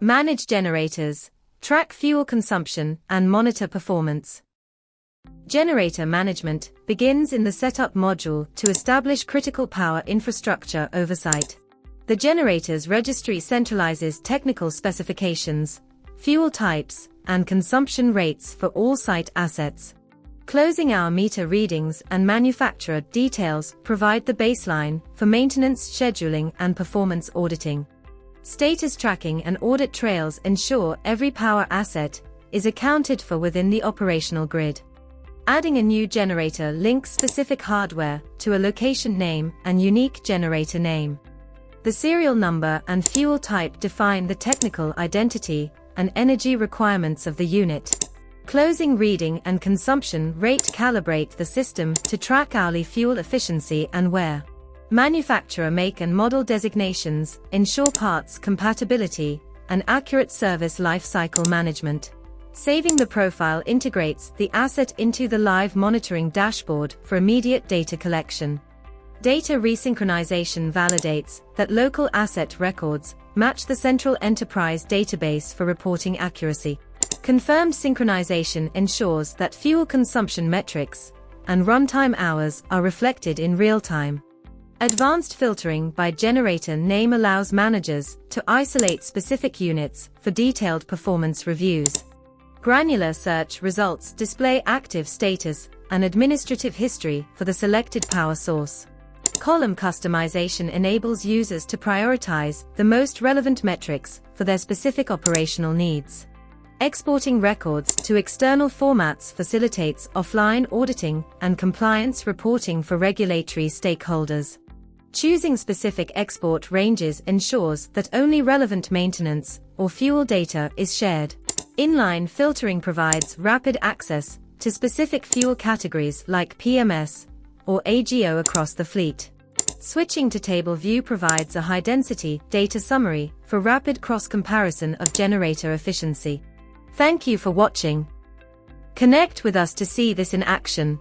Manage generators, track fuel consumption, and monitor performance. Generator management begins in the Setup module to establish critical power infrastructure oversight. The generator's registry centralizes technical specifications, fuel types, and consumption rates for all site assets. Closing hour meter readings and manufacturer details provide the baseline for maintenance scheduling and performance auditing. Status tracking and audit trails ensure every power asset is accounted for within the operational grid. Adding a new generator links specific hardware to a location name and unique generator name. The serial number and fuel type define the technical identity and energy requirements of the unit. Closing reading and consumption rate calibrate the system to track hourly fuel efficiency and wear. Manufacturer make and model designations ensure parts compatibility and accurate service lifecycle management. Saving the profile integrates the asset into the live monitoring dashboard for immediate data collection. Data resynchronization validates that local asset records match the central enterprise database for reporting accuracy. Confirmed synchronization ensures that fuel consumption metrics and runtime hours are reflected in real time. Advanced filtering by generator name allows managers to isolate specific units for detailed performance reviews. Granular search results display active status and administrative history for the selected power source. Column customization enables users to prioritize the most relevant metrics for their specific operational needs. Exporting records to external formats facilitates offline auditing and compliance reporting for regulatory stakeholders. Choosing specific export ranges ensures that only relevant maintenance or fuel data is shared. Inline filtering provides rapid access to specific fuel categories like PMS or AGO across the fleet. Switching to table view provides a high-density data summary for rapid cross-comparison of generator efficiency. Thank you for watching. Connect with us to see this in action.